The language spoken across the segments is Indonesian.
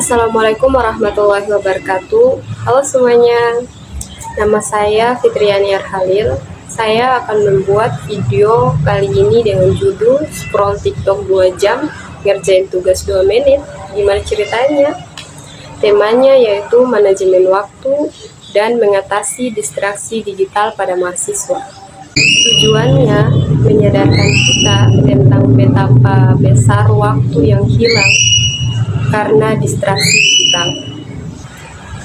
Assalamualaikum warahmatullahi wabarakatuh. Halo semuanya, nama saya Fitriani Arhalil. Saya akan membuat video kali ini dengan judul Scroll TikTok 2 jam, ngerjain tugas 2 menit. Gimana ceritanya? Temanya yaitu manajemen waktu dan mengatasi distraksi digital pada mahasiswa. Tujuannya menyadarkan kita tentang betapa besar waktu yang hilang karena distraksi digital,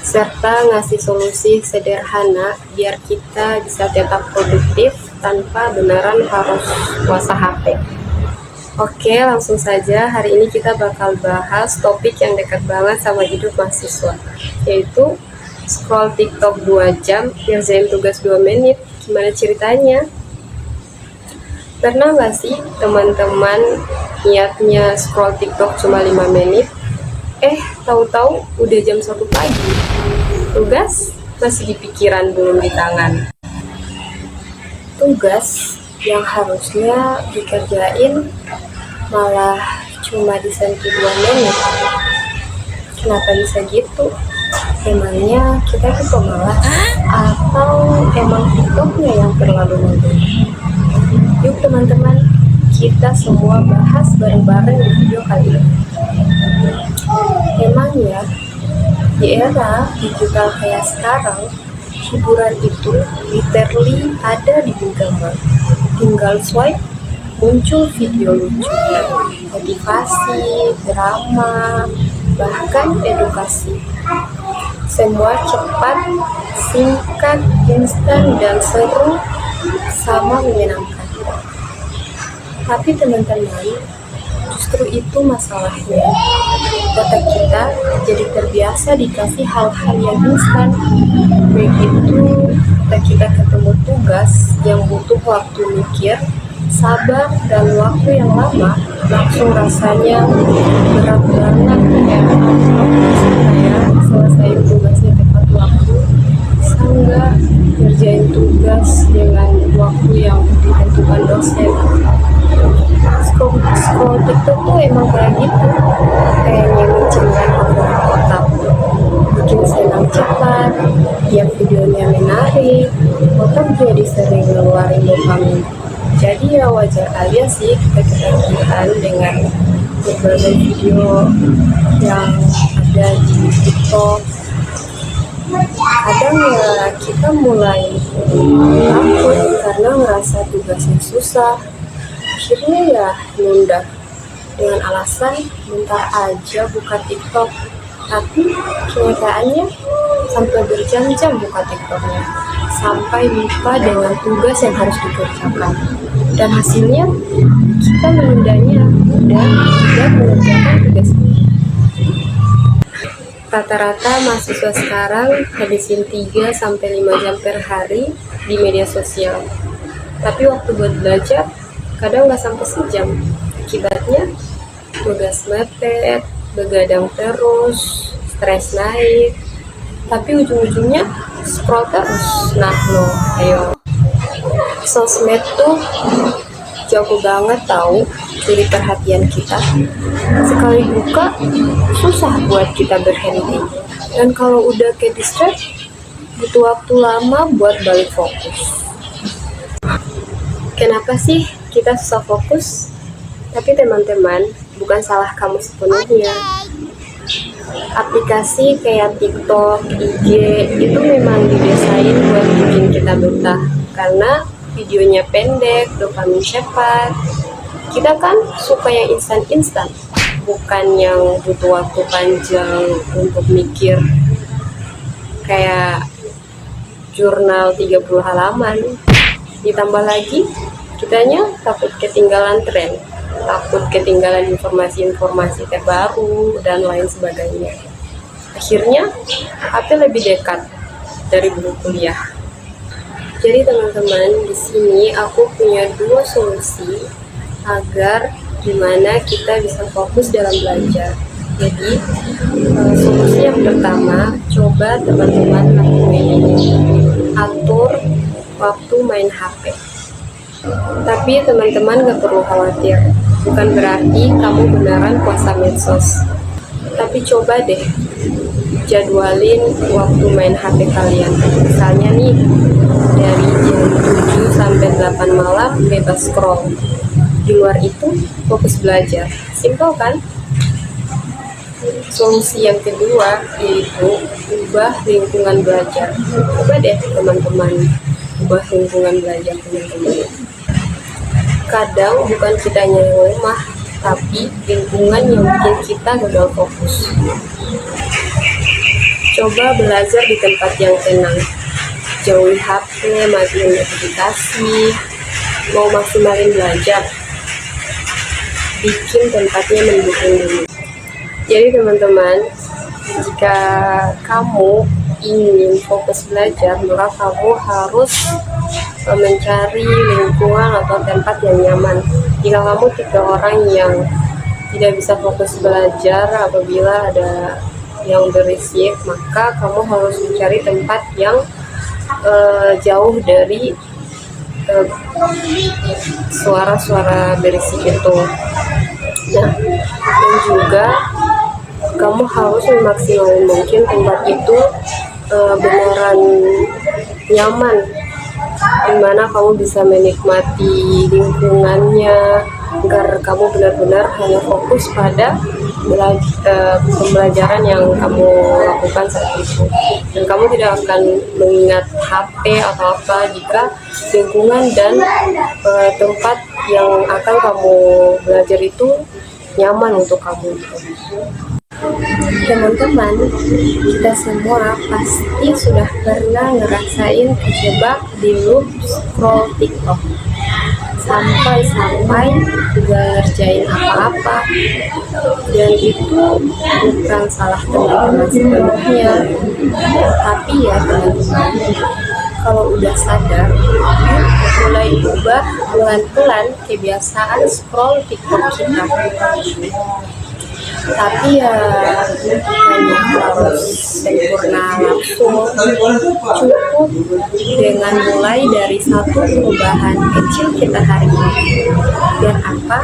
serta ngasih solusi sederhana biar kita bisa tetap produktif tanpa beneran harus puasa HP. Oke, langsung saja. Hari ini kita bakal bahas topik yang dekat banget sama hidup mahasiswa, yaitu scroll TikTok 2 jam, ngerjain tugas 2 menit. Gimana ceritanya? Pernah gak sih teman-teman niatnya scroll TikTok cuma 5 menit, tahu-tahu udah jam 1 pagi, tugas masih di pikiran belum di tangan. Tugas yang harusnya dikerjain malah cuma disentuh 2 menit. Kenapa bisa gitu? Emangnya kita tuh pemalas atau emang TikToknya yang terlalu nonton? Yuk teman-teman, kita semua bahas bareng-bareng di video kali ini. Emang ya, di era digital kayak sekarang, hiburan itu literally ada di genggaman. Tinggal swipe, muncul video lucu, motivasi, drama, bahkan edukasi. Semua cepat, singkat, instan, dan seru, sama menyenangkan. Tapi teman-teman, justru itu masalahnya. Otak kita jadi terbiasa dikasih hal-hal yang instan. Begitu kita ketemu tugas yang butuh waktu mikir, sabar, dan waktu yang lama, langsung rasanya berat banget ya. Saya selesai tugasnya tepat waktu, bisa nggak ngerjain tugas dengan waktu yang ditentukan dosen. Scroll TikTok tuh emang kayak gitu, kayak nyemicin hormon otak, bikin senang cepat, tiap videonya menarik, otak jadi sering ngeluarin dopamin. Jadi ya wajar aja sih kita ketagihan dengan berbagai video yang ada di TikTok. Kadang ya kita mulai takut karena ngerasa tugasnya susah, akhirnya ya nunda dengan alasan bentar aja buka TikTok. Tapi kenyataannya sampai berjam-jam buka TikToknya, sampai lupa dengan tugas yang harus dikerjakan. Dan hasilnya kita menundanya dan tidak mengerjakan tugas ini. Rata-rata mahasiswa sekarang habisin 3-5 jam per hari di media sosial. Tapi waktu buat belajar kadang nggak sampai sejam. Akibatnya tugas mepet, begadang terus, stres naik, tapi ujung-ujungnya scroll terus. Nah lo, ayo. Sosmed tuh jago banget tahu curi perhatian kita. Sekali buka, susah buat kita berhenti. Dan kalau udah ke distract, butuh waktu lama buat balik fokus. Kenapa sih kita susah fokus? Tapi teman-teman, bukan salah kamu sepenuhnya. Aplikasi kayak TikTok, IG itu memang didesain buat bikin kita betah karena videonya pendek, dopamin cepat. Kita kan suka yang instan-instan, bukan yang butuh waktu panjang untuk mikir kayak jurnal 30 halaman. Ditambah lagi, kitanya takut ketinggalan tren, takut ketinggalan informasi-informasi terbaru, dan lain sebagainya. Akhirnya, HP lebih dekat dari buku kuliah. Jadi teman-teman, di sini aku punya 2 solusi agar gimana kita bisa fokus dalam belajar. Jadi, solusi yang pertama, coba teman-teman lakuin ini. Atur waktu main HP. Tapi teman-teman gak perlu khawatir, bukan berarti kamu beneran puasa medsos. Tapi coba deh jadwalin waktu main HP kalian. Misalnya nih, dari jam 7 sampai 8 malam bebas scroll. Di luar itu fokus belajar. Simpel kan? Solusi yang kedua yaitu ubah lingkungan belajar. Coba deh teman-teman, ubah lingkungan belajar teman-teman. Kadang bukan kitanya yang lemah, tapi lingkungan yang bikin kita gagal fokus. Coba belajar di tempat yang tenang, jauhi HP, matiin notifikasi. Mau maksimalin belajar, bikin tempatnya mendukung dulu. Jadi teman-teman, jika kamu ingin fokus belajar, maka kamu harus mencari lingkungan atau tempat yang nyaman. Jika kamu tipe orang yang tidak bisa fokus belajar apabila ada yang berisik, maka kamu harus mencari tempat yang jauh dari suara-suara berisik itu. Nah, dan juga kamu harus memaksimalkan mungkin tempat itu beneran nyaman, dimana kamu bisa menikmati lingkungannya, agar kamu benar-benar hanya fokus pada pembelajaran yang kamu lakukan saat itu, dan kamu tidak akan mengingat HP atau apa jika lingkungan dan tempat yang akan kamu belajar itu nyaman untuk kamu. Teman-teman, kita semua pasti sudah pernah ngerasain terjebak di loop scroll TikTok sampai juga ngerjain apa-apa, dan itu bukan salah teman-teman sepenuhnya. Tapi ya teman-teman, kalau udah sadar, mulai ubah pelan-pelan kebiasaan scroll TikTok kita. Tapi ya hanya harus sempurna langsung, cukup dengan mulai dari satu perubahan kecil kita hari ini. Biar apa?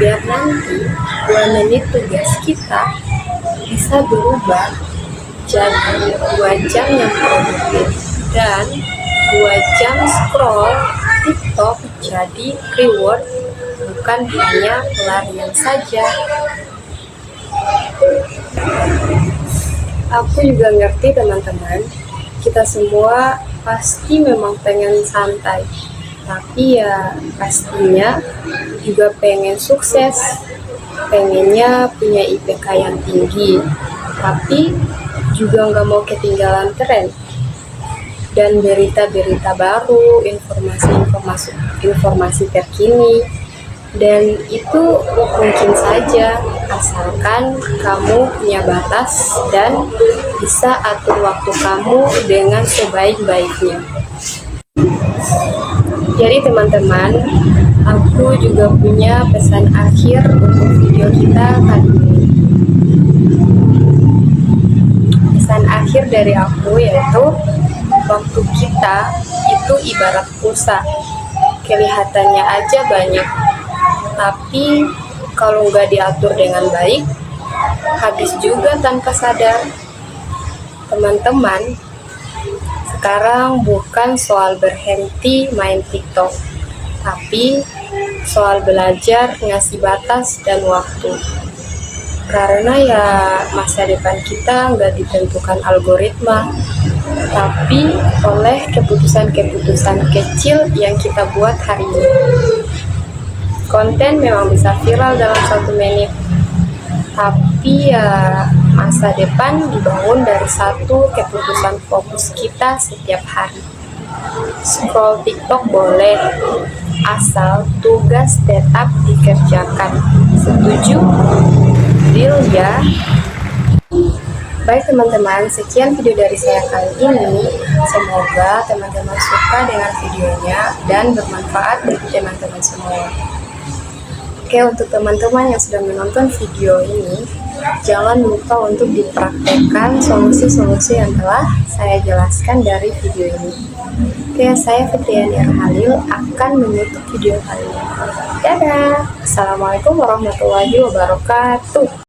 Biar nanti 2 menit tugas kita bisa berubah jadi 2 jam yang produktif, dan 2 jam scroll TikTok jadi reward, bukan hanya pelarian saja. Aku juga ngerti teman-teman, kita semua pasti memang pengen santai, tapi ya pastinya juga pengen sukses, pengennya punya IPK yang tinggi, tapi juga nggak mau ketinggalan tren dan berita-berita baru, informasi terkini. Dan itu mungkin saja asalkan kamu punya batas dan bisa atur waktu kamu dengan sebaik-baiknya. Jadi teman-teman, aku juga punya pesan akhir untuk video kita kali ini. Pesan akhir dari aku yaitu, waktu kita itu ibarat pulsa, kelihatannya aja banyak, tapi kalau nggak diatur dengan baik, habis juga tanpa sadar. Teman-teman, sekarang bukan soal berhenti main TikTok, tapi soal belajar ngasih batas dan waktu. Karena ya masa depan kita nggak ditentukan algoritma, tapi oleh keputusan-keputusan kecil yang kita buat hari ini. Konten memang bisa viral dalam 1 menit, tapi ya masa depan dibangun dari satu keputusan fokus kita setiap hari. Scroll TikTok boleh, asal tugas tetap dikerjakan. Setuju? Deal ya? Baik teman-teman, sekian video dari saya kali ini. Semoga teman-teman suka dengan videonya dan bermanfaat bagi teman-teman semua. Oke, untuk teman-teman yang sudah menonton video ini, jangan lupa untuk dipraktekkan solusi-solusi yang telah saya jelaskan dari video ini. Oke, saya Fitriani Halil akan menutup video kali ini. Dadah! Assalamualaikum warahmatullahi wabarakatuh.